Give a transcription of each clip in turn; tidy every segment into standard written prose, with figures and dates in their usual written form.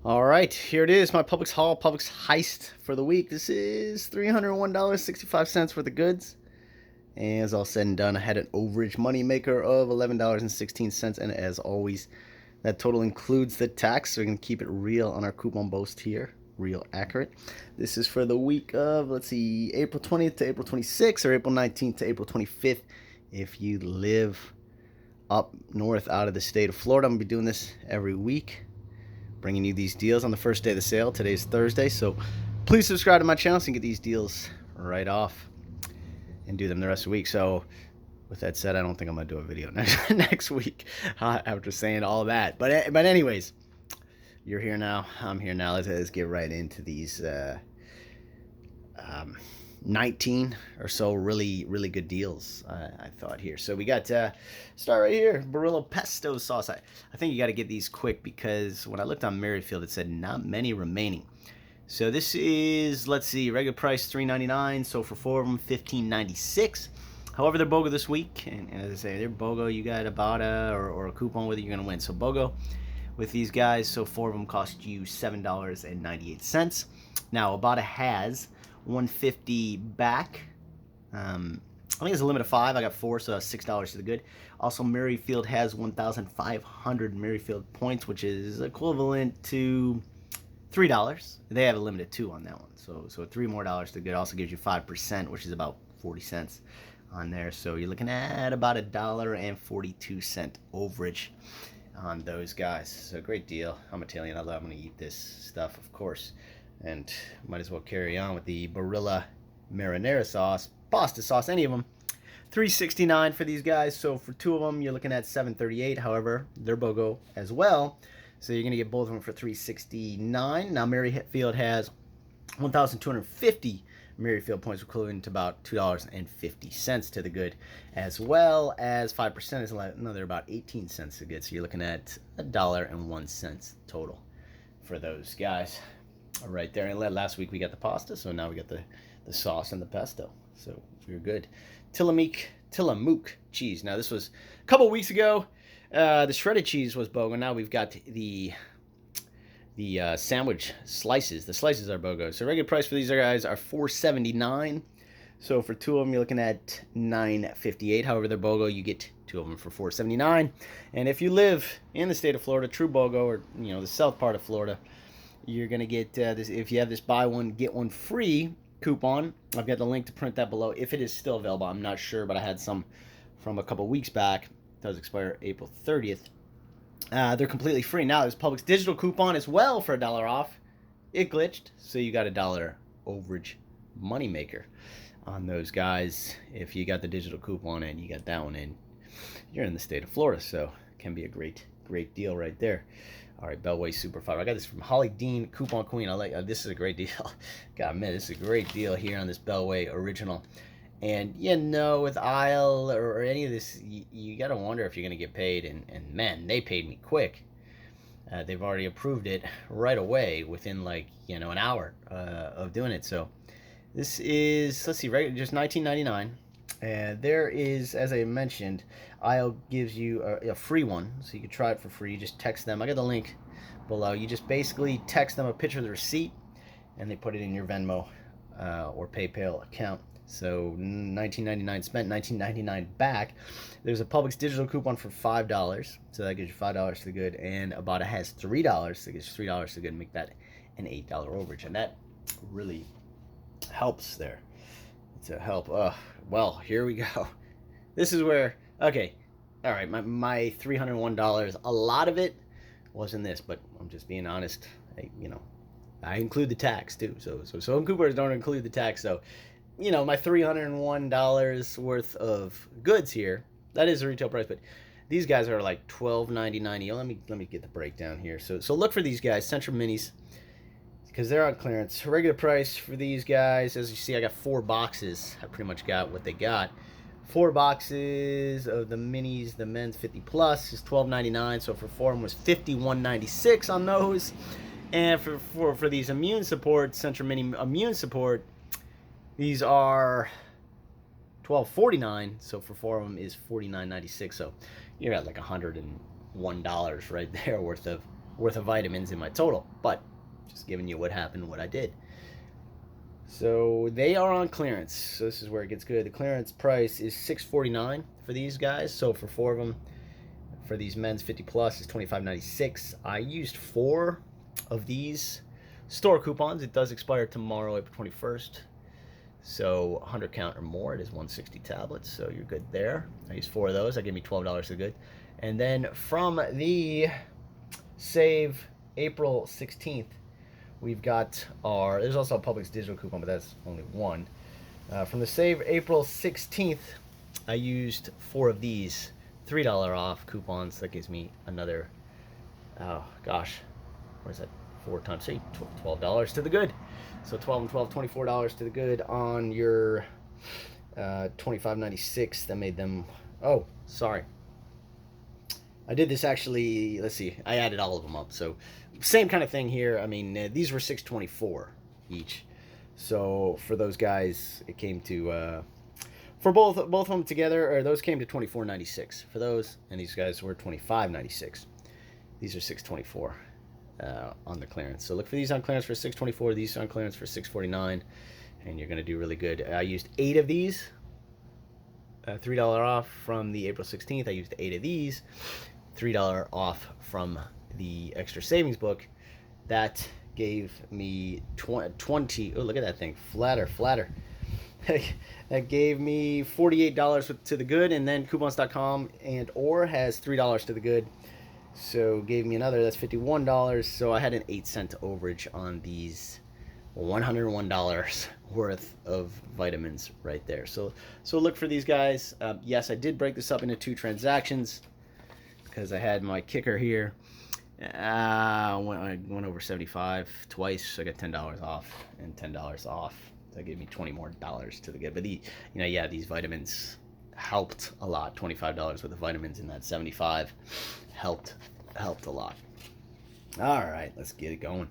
All right, here it is, my Publix haul, Publix heist for the week. This is $301.65 worth of goods. And as all said and done, I had an overage money maker of $11.16. And as always, that total includes the tax. So we're going to keep it real on our coupon boast here. Real accurate. This is for the week of, let's see, April 20th to April 26th or April 19th to April 25th. If you live up north out of the state of Florida, I'm going to be doing this every week, bringing you these deals on the first day of the sale. Today's Thursday, so please subscribe to my channel so you can get these deals right off and do them the rest of the week. So with that said, I don't think I'm gonna do a video next week after saying all that. But anyways, you're here now, I'm here now. Let's get right into these 19 or so really good deals I thought here. So we got start right here, Barilla pesto sauce. I think you got to get these quick because when I looked on Merrifield it said not many remaining. So this is, let's see, regular price $3.99, so for 4 of them $15.96. However, they're BOGO this week, and as I say, they're BOGO. You got ibotta or a coupon with it, you're gonna win. So BOGO with these guys, so 4 of them cost you $7.98. Now ibotta has 150 back. I think it's a limit of 5. I got 4, so that's $6 to the good. Also, Merrifield has 1,500 Merrifield points, which is equivalent to $3. They have a limit of 2 on that one, so $3 more to the good. Also gives you 5%, which is about 40 cents on there. So you're looking at about $1.42 overage on those guys. So great deal. I'm Italian. I'm gonna eat this stuff, of course. And might as well carry on with the Barilla marinara sauce, pasta sauce, any of them. $3.69 for these guys. So for 2 of them, you're looking at $7.38. However, they're BOGO as well. So you're going to get both of them for $3.69. Now Merrifield has 1,250 Merrifield points, equivalent to about $2.50 to the good, as well as 5% is another about 18 cents to the good. So you're looking at $1.01 total for those guys. Right there. And last week we got the pasta, so now we got the sauce and the pesto. So we're good. Tillamook cheese. Now this was a couple weeks ago. The shredded cheese was BOGO. Now we've got the sandwich slices. The slices are BOGO. So regular price for these guys are $4.79. So for 2 of them, you're looking at $9.58. However, they're BOGO. You get 2 of them for $4.79. And if you live in the state of Florida, true BOGO, or the south part of Florida, you're gonna get this. If you have this buy one get one free coupon, I've got the link to print that below. If it is still available, I'm not sure, but I had some from a couple weeks back. It does expire April 30th. They're completely free. Now there's Publix digital coupon as well for $1 off. It glitched, so you got $1 overage moneymaker on those guys. If you got the digital coupon and you got that one in, you're in the state of Florida, so it can be a great deal right there. All right, Bellway superfiber. I got this from Holly Dean, Coupon Queen. I like this is a great deal. God, man, this is a great deal here on this Bellway original. And with aisle or any of this, you got to wonder if you're going to get paid. And man, they paid me quick. They've already approved it right away within an hour of doing it. So this is, let's see, just $19.99. And there is, as I mentioned, aisle gives you a free one, so you can try it for free. You just text them. I got the link below. You just basically text them a picture of the receipt, and they put it in your Venmo or PayPal account. So $19.99 spent, $19.99 back. There's a Publix digital coupon for $5, so that gives you $5 to the good, and ibotta has $3, so it gives you $3 to the good, and make that an $8 overage, and that really helps there. It's a help. Well, here we go. This is where, okay, all right, my $301, a lot of it was in this, but I'm just being honest. I include the tax too. So some coupons don't include the tax. So, my $301 worth of goods here, that is the retail price, but these guys are like $12.99. Let me get the breakdown here. So look for these guys, Centrum minis, because they're on clearance. Regular price for these guys, as you see, I got 4 boxes. I pretty much got what they got. 4 boxes of the minis, the men's 50 plus is $12.99. So for 4 of them was $51.96 on those. And for these immune support, Centrum Mini immune support, these are $12.49. So for 4 of them is $49.96. So you're at like $101 right there worth of worth of vitamins in my total, but just giving you what happened, what I did. So they are on clearance. So this is where it gets good. The clearance price is $6.49 for these guys. So for 4 of them, for these men's 50 plus, is $25.96. I used 4 of these store coupons. It does expire tomorrow, April 21st. So 100 count or more, it is 160 tablets. So you're good there. I used 4 of those. That gave me $12 to the good. And then from the Save April 16th, we've got our, there's also a Publix digital coupon, but that's only one. From the Save April 16th, I used 4 of these $3 off coupons. That gives me another, oh gosh, what is that? 4 times 3, $12 to the good. So 12 and 12, $24 to the good on your $25.96. That made them, oh, sorry. I did this actually, let's see, I added all of them up. So same kind of thing here. I mean, these were $6.24 each. So for those guys, it came to, for both of them together, or those came to $24.96 for those, and these guys were $25.96. These are $6.24 on the clearance. So look for these on clearance for $6.24. These on clearance for $6.49, and you're gonna do really good. I used 8 of these, $3 off from the April 16th. I used 8 of these, $3 off from the extra savings book. That gave me 20. Oh, look at that thing, flatter. That gave me $48 to the good, and then coupons.com and or has $3 to the good, so gave me another, that's $51. So I had an 8-cent overage on these $101 worth of vitamins right there. So look for these guys. Yes, I did break this up into 2 transactions because I had my kicker here. I went over 75 twice, so I got $10 off and $10 off. That gave me $20 more to the good. But these vitamins helped a lot. $25 worth of vitamins in that 75 helped a lot. All right, let's get it going.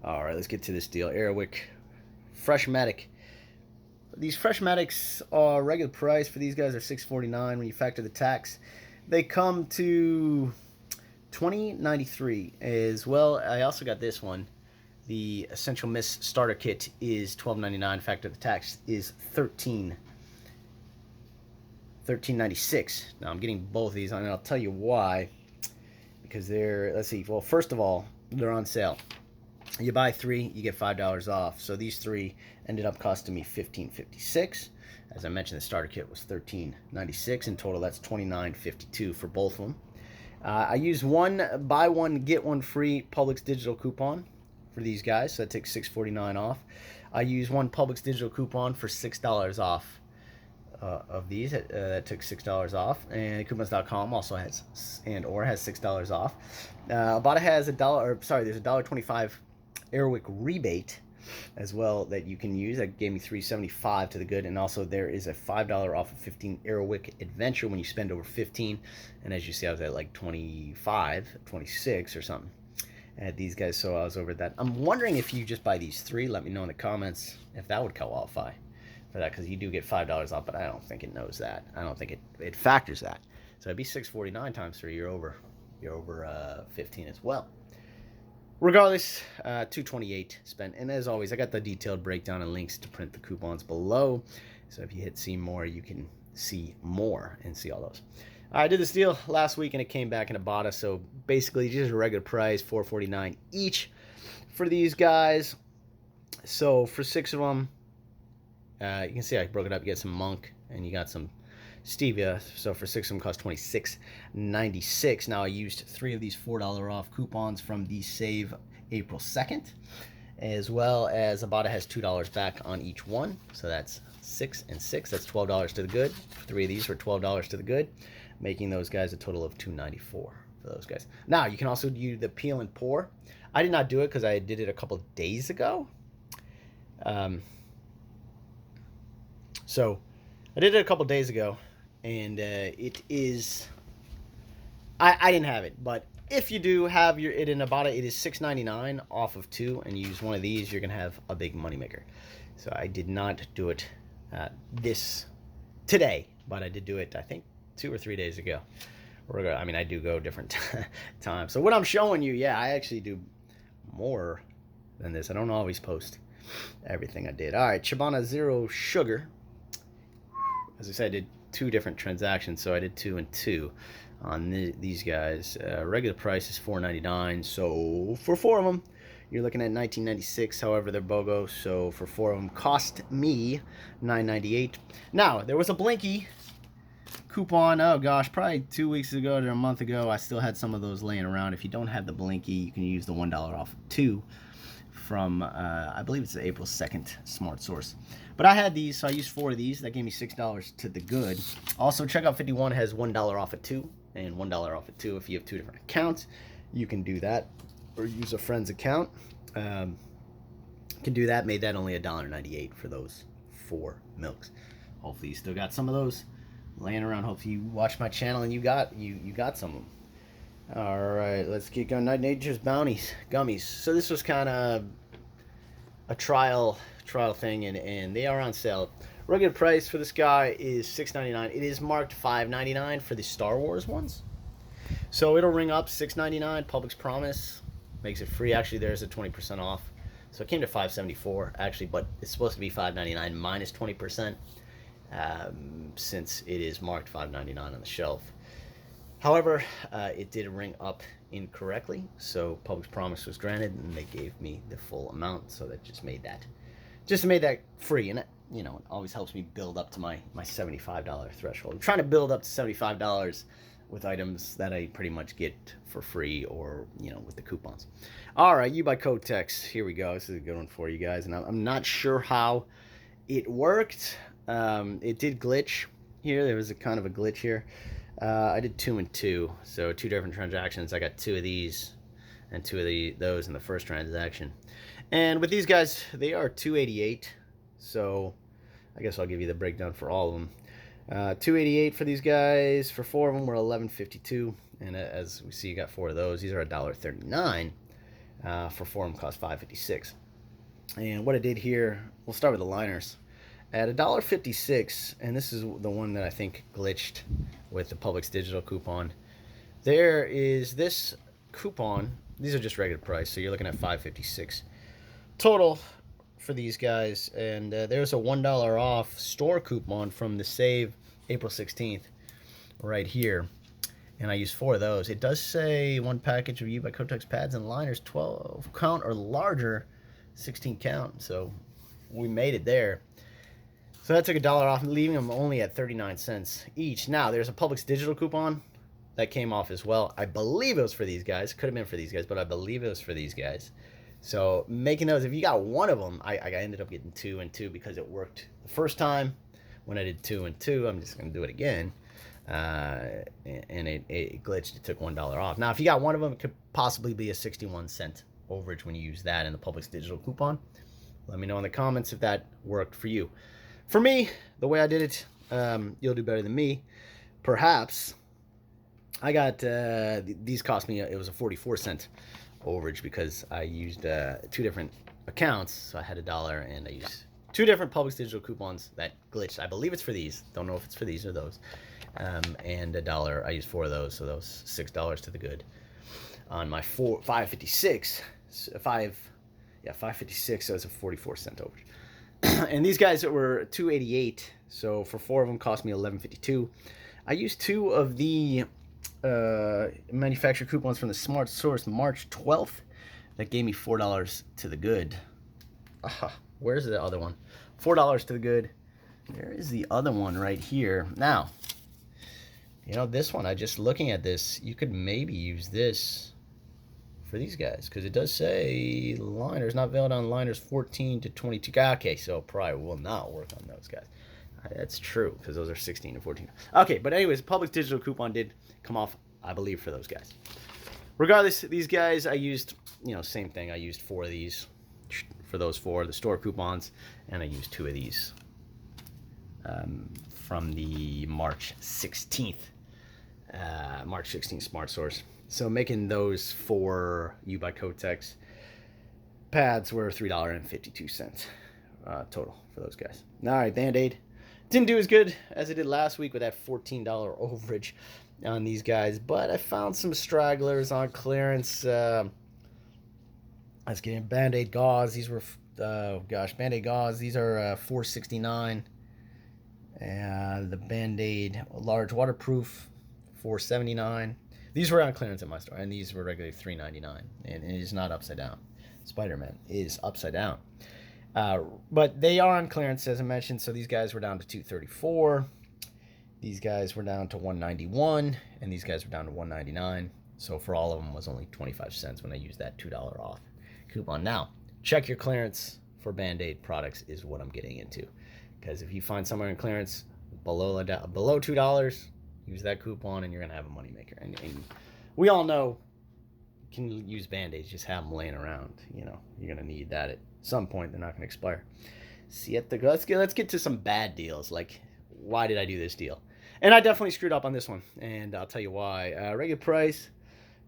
All right, let's get to this deal. Airwick freshmatic. These freshmatics are regular price for these guys are $6.49 when you factor the tax. They come to $20.93 as well. I also got this one. The Essential Mist Starter Kit is $12.99. Factor the tax is $13.96. Now I'm getting both of these, and I'll tell you why. Because they're, let's see. Well, first of all, they're on sale. You buy 3, you get $5 off. So these 3 ended up costing me $15.56. As I mentioned, the starter kit was $13.96 in total. That's $29.52 for both of them. I use one buy one get one free Publix digital coupon for these guys, so that takes $6.49 off. I use one Publix digital coupon for $6 off of these. That took $6 off, and coupons.com also has or has $6 off. Ibotta has there's a $1.25 Airwick rebate as well that you can use. That gave me $3.75 to the good, and also there is a $5 off of 15 Airwick Adventure when you spend over 15. And as you see, I was at like 25, 26 or something at these guys, so I was over that. I'm wondering if you just buy these 3. Let me know in the comments if that would qualify for that, because you do get $5 off, but I don't think it knows that. I don't think it factors that. So it'd be $6.49 times 3. You're over 15 as well. Regardless, $2.28 spent. And as always, I got the detailed breakdown and links to print the coupons below. So if you hit see more, you can see more and see all those. I did this deal last week and it came back in Ibotta. So basically just a regular price, $4.49 each for these guys. So for 6 of them, you can see I broke it up. You get some munk and you got some stevia. So for 6 of them cost $26.96. Now I used 3 of these $4 off coupons from the Save April 2nd, as well as Ibotta has $2 back on each one. So that's 6 and 6. That's $12 to the good. 3 of these were $12 to the good, making those guys a total of $2.94 for those guys. Now you can also do the peel and pour. I did not do it because I did it a couple days ago. So I did it a couple days ago, and it is, I didn't have it, but if you do have it in Ibotta, it is $6.99 off of 2, and you use one of these, you're gonna have a big moneymaker. So I did not do it today, but I did do it, I think 2 or 3 days ago, I mean, I do go different times. So what I'm showing you, yeah, I actually do more than this. I don't always post everything I did. All right, Chobani Zero Sugar. As I said, I did 2 different transactions, so I did 2 and 2 on these guys. Regular price is $4.99, so for 4 of them, you're looking at $19.96. However, they're BOGO, so for 4 of them, cost me $9.98. Now, there was a Blinky coupon, oh gosh, probably 2 weeks ago or a month ago. I still had some of those laying around. If you don't have the Blinky, you can use the $1 off 2 from, I believe it's the April 2nd Smart Source. But I had these, so I used 4 of these. That gave me $6 to the good. Also, Checkout 51 has $1 off at 2 and $1 off at 2. If you have 2 different accounts, you can do that, or use a friend's account. Can do that. Made that only $1.98 for those 4 milks. Hopefully you still got some of those laying around. Hopefully you watch my channel and you got some of them. All right, let's get going. Nature's Bounties gummies. So this was kind of a trial thing, and they are on sale. Regular price for this guy is $6.99. It is marked $5.99 for the Star Wars ones, so it'll ring up $6.99. Publix promise makes it free. Actually, there's a 20% off, so it came to $5.74 actually, but it's supposed to be $5.99 minus 20%, since it is marked $5.99 on the shelf. However, it did ring up incorrectly, so Publix promise was granted, and they gave me the full amount. So that just made that free, and it, you know, it always helps me build up to my $75 threshold. I'm trying to build up to $75 with items that I pretty much get for free, or you know, with the coupons. All right, you buy Kotex. Here we go. This is a good one for you guys, and I'm not sure how it worked. It did glitch here. There was a kind of a glitch here. I did 2 and 2, so 2 different transactions. I got 2 of these and 2 of those in the first transaction. And with these guys, they are $2.88. So I guess I'll give you the breakdown for all of them. $2.88 for these guys. For 4 of them, were $11.52. And as we see, you got 4 of those. These are $1.39. For 4 of them, cost $5.56. And what I did here, we'll start with the liners. At $1.56, and this is the one that I think glitched with the Publix digital coupon. There is this coupon. These are just regular price, so you're looking at $5.56 total for these guys. And there's a $1 off store coupon from the Save April 16th right here, and I used 4 of those. It does say 1 package of by Kotex pads and liners, 12 count or larger, 16 count. So we made it there. So that took $1 off, leaving them only at 39 cents each. Now, there's a Publix digital coupon that came off as well. I believe it was for these guys. Could have been for these guys, but I believe it was for these guys. So making those, if you got 1 of them, I ended up getting 2 and 2 because it worked the first time when I did 2 and 2. I'm just going to do it again. And it glitched. It took $1 off. Now, if you got 1 of them, it could possibly be a 61-cent overage when you use that in the Publix digital coupon. Let me know in the comments if that worked for you. For me, the way I did it, you'll do better than me. Perhaps. I got, these cost me, it was a 44-cent overage because I used 2 different accounts. So I had $1 and I used 2 different Publix digital coupons that glitched. I believe it's for these. Don't know if it's for these or those. And $1. I used 4 of those, so those $6 to the good. On my $5.56, $5.56, so it's a 44-cent overage. And these guys were $2.88, so for 4 of them cost me $11.52. I used 2 of the manufacturer coupons from the Smart Source March 12th. That gave me $4 to the good. Where's the other one? $4 to the good. There is the other one right here. Now, you know, this one, I just looking at this, you could maybe use this for these guys, because it does say liners not valid on liners 14 to 22. Okay, so probably will not work on those guys. That's true, because those are 16 to 14. Okay, but anyways, Publix digital coupon did come off, I believe, for those guys. Regardless, these guys, I used, you know, same thing. I used 4 of these for those 4, the store coupons, and I used 2 of these from the March 16th Smart Source. So making those 4 U by Kotex pads were $3.52 total for those guys. All right, Band-Aid didn't do as good as it did last week with that $14 overage. on these guys, but I found some stragglers on clearance. I was getting Band-Aid gauze. These were, Band-Aid gauze. These are $4.69. The Band-Aid large waterproof, $4.79. These were on clearance at my store, and these were regularly $3.99. And it is not upside down. Spiderman is upside down. But they are on clearance, as I mentioned. So these guys were down to $2.34. These guys were down to $1.91, and these guys were down to $1.99. So for all of them was only 25 cents when I used that $2 off coupon. Now, check your clearance for Band-Aid products is what I'm getting into. Because if you find somewhere in clearance below $2, use that coupon and you're going to have a moneymaker. And we all know you can use Band-Aids, just have them laying around. You know, you're going to need that at some point. They're not going to expire. Siete, let's get to some bad deals. Like, why did I do this deal? And I definitely screwed up on this one, and I'll tell you why. Regular price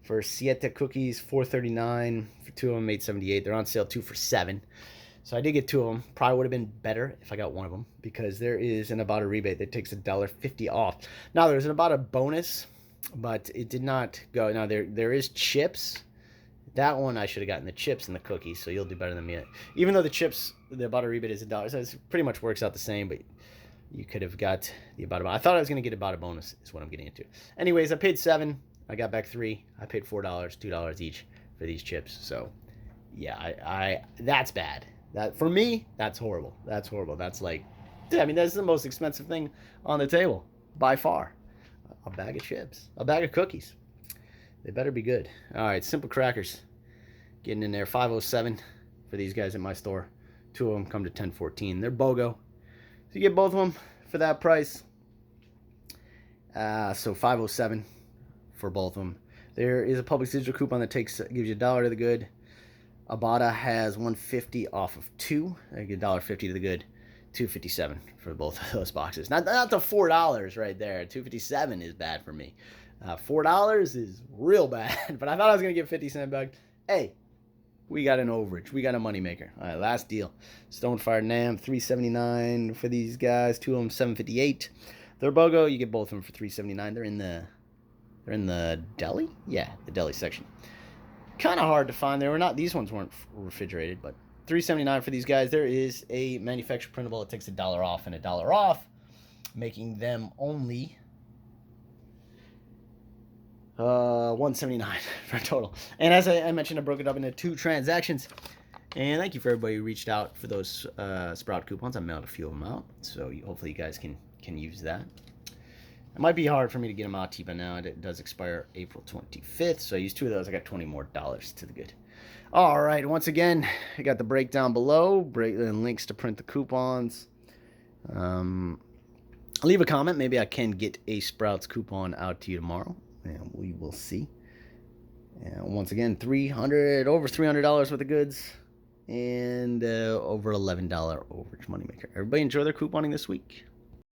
for Siete cookies, $4.39 for 2 of them, $8.78. They're on sale 2 for $7. So I did get 2 of them. Probably would have been better if I got 1 of them, because there is an ibotta rebate that takes $1.50 off. Now there's an ibotta bonus, but it did not go. Now there is chips. That one I should have gotten the chips and the cookies, so you'll do better than me. Even though the chips, the ibotta rebate is $1, so it pretty much works out the same, but you could have got the ibotta. I thought I was going to get ibotta bonus is what I'm getting into. Anyways, I paid $7. I got back 3. I paid $4, $2 each for these chips. So yeah, I that's bad. That for me, that's horrible. That's horrible. That's like, I mean, that's the most expensive thing on the table by far. A bag of chips, a bag of cookies. They better be good. All right, Simple Crackers, getting in there. $5.07 for these guys at my store. 2 of them come to $10.14. They're BOGO. So you get both of them for that price. So $5.07 for both of them. There is a Publix digital coupon that gives you $1 to the good. Ibotta has $1.50 off of 2. I get $1.50 to the good. $2.57 for both of those boxes. Not the $4 right there. $2.57 is bad for me. $4 is real bad. But I thought I was gonna get 50 cent back. Hey, we got an overage. We got a moneymaker. All right, last deal. Stonefire Nam, $3.79 for these guys. 2 of them, $7.58. They're BOGO. You get both of them for $3.79. They're in the deli. Yeah, the deli section. Kind of hard to find. These ones weren't refrigerated, but $3.79 for these guys. There is a manufacturer printable. It takes $1 off and $1 off, making them only $1.79 for a total. And as I mentioned, I broke it up into 2 transactions. And thank you for everybody who reached out for those Sprout coupons. I mailed a few of them out, so hopefully you guys can use that. It might be hard for me to get them out to you by now. It does expire April 25th, so I used 2 of those. I got $20 more to the good. All right, once again, I got the breakdown below, and links to print the coupons. Leave a comment. Maybe I can get a Sprouts coupon out to you tomorrow, and we will see. And once again, over $300 worth of goods, and over $11 overage moneymaker. Everybody enjoy their couponing this week.